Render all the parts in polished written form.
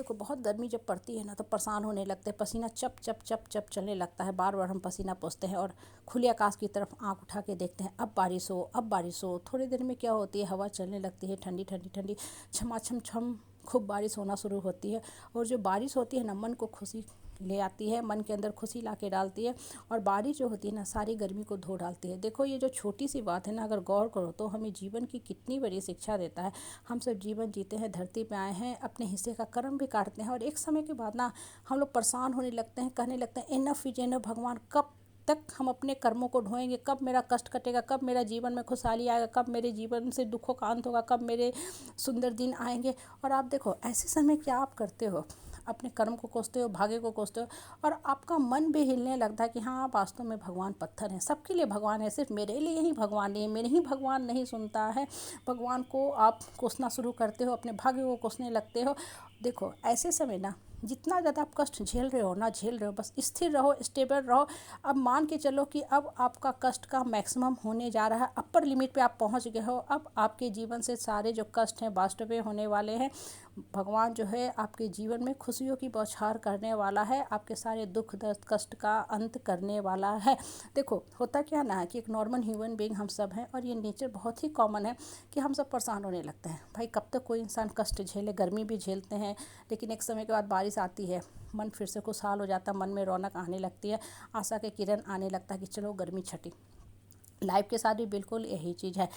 देखो बहुत गर्मी जब पड़ती है ना तो परेशान होने लगते हैं, पसीना चप चप चप चप चलने लगता है, बार बार हम पसीना पोंछते हैं और खुले आकाश की तरफ आंख उठा के देखते हैं अब बारिश हो अब बारिश हो। थोड़ी देर में क्या होती है, हवा चलने लगती है ठंडी ठंडी ठंडी, छमाछम छम खूब बारिश होना शुरू होती है। और जो बारिश होती है ना मन को खुशी ले आती है, मन के अंदर खुशी ला के डालती है। और बारिश जो होती है ना सारी गर्मी को धो डालती है। देखो ये जो छोटी सी बात है ना, अगर गौर करो तो हमें जीवन की कितनी बड़ी शिक्षा देता है। हम सब जीवन जीते हैं, धरती पे आए हैं, अपने हिस्से का कर्म भी काटते हैं और एक समय के बाद ना हम लोग परेशान होने लगते हैं, कहने लगते हैं इनफ इज इनफ, भगवान कब तक हम अपने कर्मों को ढोएंगे, कब मेरा कष्ट कटेगा, कब मेरा जीवन में खुशहाली आएगा, कब मेरे जीवन से दुखों का अंत होगा, कब मेरे सुंदर दिन आएंगे। और आप देखो ऐसे समय क्या आप करते हो, अपने कर्म को कोसते हो, भाग्य को कोसते हो और आपका मन भी हिलने लगता है कि हाँ वास्तव में भगवान पत्थर हैं, सबके लिए भगवान है, सिर्फ मेरे लिए ही भगवान नहीं है, मेरे ही भगवान नहीं सुनता है। भगवान को आप कोसना शुरू करते हो, अपने भाग्य को कोसने लगते हो। देखो ऐसे समय ना जितना ज़्यादा आप कष्ट झेल रहे हो ना झेल रहे हो, बस स्थिर रहो, स्टेबल रहो। अब मान के चलो कि अब आपका कष्ट का मैक्सिमम होने जा रहा है, अपर लिमिट पे आप पहुंच गए हो। अब आपके जीवन से सारे जो कष्ट हैं वास्तव में होने वाले हैं। भगवान जो है आपके जीवन में खुशियों की बौछार करने वाला है, आपके सारे दुख दर्द कष्ट का अंत करने वाला है। देखो होता क्या ना है कि एक नॉर्मल ह्यूमन बीइंग हम सब हैं और ये नेचर बहुत ही कॉमन है कि हम सब परेशान होने लगते हैं। भाई कब तक कोई इंसान कष्ट झेले, गर्मी भी झेलते हैं लेकिन एक समय के बाद बारिश आती है, मन फिर से खुशहाल हो जाता है, मन में रौनक आने लगती है, आशा के किरण आने लगता है कि चलो गर्मी छटी। लाइफ के साथ भी बिल्कुल यही चीज़ है।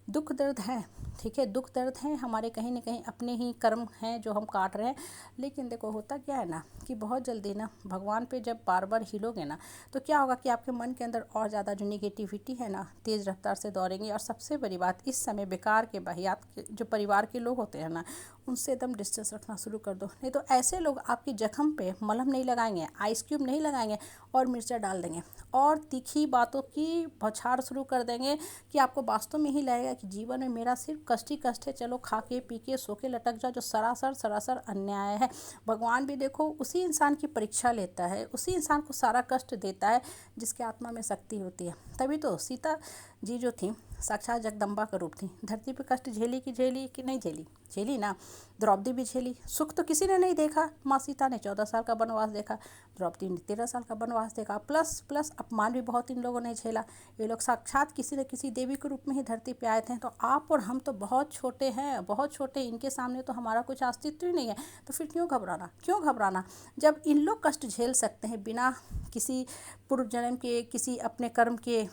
दुख दर्द है, ठीक है, दुख दर्द हैं हमारे, कहीं ना कहीं अपने ही कर्म हैं जो हम काट रहे हैं। लेकिन देखो होता क्या है ना कि बहुत जल्दी ना भगवान पे जब बार बार हिलोगे ना तो क्या होगा कि आपके मन के अंदर और ज़्यादा जो निगेटिविटी है ना तेज़ रफ्तार से दौड़ेंगी। और सबसे बड़ी बात इस समय बेकार के वाहियात जो परिवार के लोग होते हैं ना उनसे एकदम डिस्टेंस रखना शुरू कर दो। नहीं तो ऐसे लोग आपके जख्म पे मलहम नहीं लगाएंगे, आइस क्यूब नहीं लगाएंगे और मिर्चा डाल देंगे और तीखी बातों की बौछार शुरू कर देंगे कि आपको वास्तव में ही लगेगा कि जीवन में मेरा सिर्फ कष्ट ही कष्ट है, चलो खा के पी के सो के लटक जाओ, जो सरासर सरासर अन्याय है। भगवान भी देखो उसी इंसान की परीक्षा लेता है, उसी इंसान को सारा कष्ट देता है जिसके आत्मा में शक्ति होती है। तभी तो सीता जी जो थी साक्षात जगदम्बा का रूप थी, धरती पे कष्ट झेली कि नहीं झेली, झेली ना। द्रौपदी भी झेली, सुख तो किसी ने नहीं देखा, माँ सीता ने 14 साल का वनवास देखा, द्रौपदी ने 13 साल का वनवास देखा, प्लस प्लस अपमान भी बहुत इन लोगों ने झेला। ये लोग साक्षात किसी न किसी देवी के रूप में ही धरती पे आए थे। तो आप और हम तो बहुत छोटे हैं, बहुत छोटे, इनके सामने तो हमारा कुछ अस्तित्व ही नहीं है। तो फिर क्यों घबराना, क्यों घबराना, जब इन लोग कष्ट झेल सकते हैं बिना किसी पूर्व जन्म के, किसी अपने कर्म के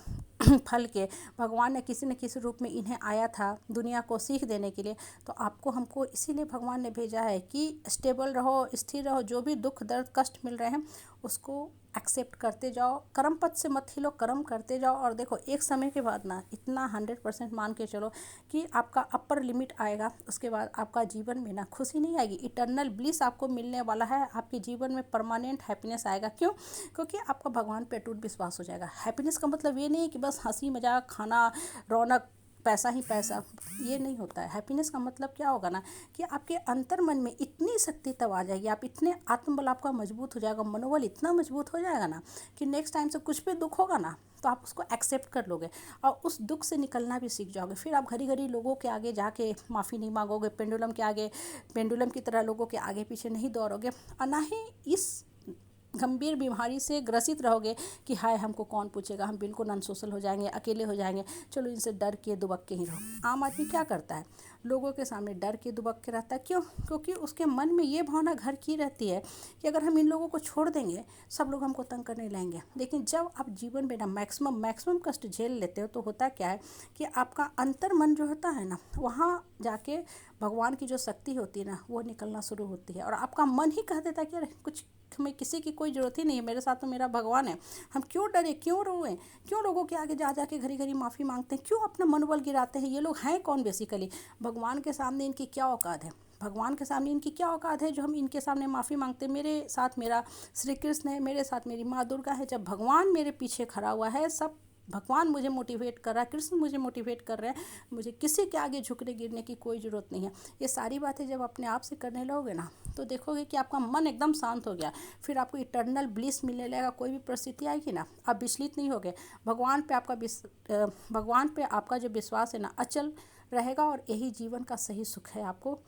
फल के। भगवान ने किसी न किसी रूप में इन्हें आया था दुनिया को सीख देने के लिए। तो आपको हमको इसीलिए भगवान ने भेजा है कि स्टेबल रहो, स्थिर रहो, जो भी दुख दर्द कष्ट मिल रहे हैं उसको एक्सेप्ट करते जाओ, कर्म पथ से मत हिलो, कर्म करते जाओ। और देखो एक समय के बाद ना इतना 100% मान के चलो कि आपका अपर लिमिट आएगा, उसके बाद आपका जीवन में ना खुशी नहीं आएगी, इटर्नल ब्लिस आपको मिलने वाला है, आपके जीवन में परमानेंट हैप्पीनेस आएगा। क्यों? क्योंकि आपका भगवान पे अटूट विश्वास हो जाएगा। हैप्पीनेस का मतलब ये नहीं है कि बस हंसी मजाक खाना रौनक पैसा ही पैसा, ये नहीं होता है। हैप्पीनेस का मतलब क्या होगा ना कि आपके अंतर मन में इतनी शक्ति तब आ जाएगी, आप इतने आत्मबल आपका मजबूत हो जाएगा, मनोबल इतना मजबूत हो जाएगा ना कि नेक्स्ट टाइम से कुछ भी दुख होगा ना तो आप उसको एक्सेप्ट कर लोगे और उस दुख से निकलना भी सीख जाओगे। फिर आप घड़ी घड़ी लोगों के आगे जाके माफ़ी नहीं मांगोगे, पेंडुलम के आगे, पेंडुलम की तरह लोगों के आगे पीछे नहीं दौड़ोगे और ना ही इस गंभीर बीमारी से ग्रसित रहोगे कि हाय हमको कौन पूछेगा, हम बिल्कुल अनसोशल हो जाएंगे, अकेले हो जाएंगे, चलो इनसे डर के दुबक के ही रहो। आम आदमी क्या करता है, लोगों के सामने डर के दुबक के रहता है। क्यों? क्योंकि उसके मन में ये भावना घर की रहती है कि अगर हम इन लोगों को छोड़ देंगे सब लोग हमको तंग करने लगेंगे। लेकिन जब आप जीवन में ना मैक्सिमम कष्ट झेल लेते हो तो होता क्या है कि आपका अंतर मन जो होता है ना वहाँ जाके भगवान की जो शक्ति होती है ना वो निकलना शुरू होती है और आपका मन ही कह देता है कि अरे कुछ हमें किसी की कोई ज़रूरत ही नहीं है, मेरे साथ तो मेरा भगवान है, हम क्यों डरे, क्यों रोएं, क्यों लोगों के आगे जा जा के घड़ी घड़ी माफ़ी मांगते हैं, क्यों अपना मनोबल गिराते हैं। ये लोग हैं कौन बेसिकली? भगवान के सामने इनकी क्या औकात है, भगवान के सामने इनकी क्या औकात है जो हम इनके सामने माफ़ी मांगते हैं। मेरे साथ मेरा श्री कृष्ण है, मेरे साथ मेरी माँ दुर्गा है, जब भगवान मेरे पीछे खड़ा हुआ है, सब भगवान मुझे मोटिवेट कर रहा है, कृष्ण मुझे मोटिवेट कर रहे हैं, मुझे किसी के आगे झुकने गिरने की कोई ज़रूरत नहीं है। ये सारी बातें जब अपने आप से करने लगोगे ना तो देखोगे कि आपका मन एकदम शांत हो गया, फिर आपको इटर्नल ब्लिस मिलने लगेगा। कोई भी परिस्थिति आएगी ना आप विचलित नहीं होगे, भगवान पे आपका जो विश्वास है ना अचल रहेगा और यही जीवन का सही सुख है आपको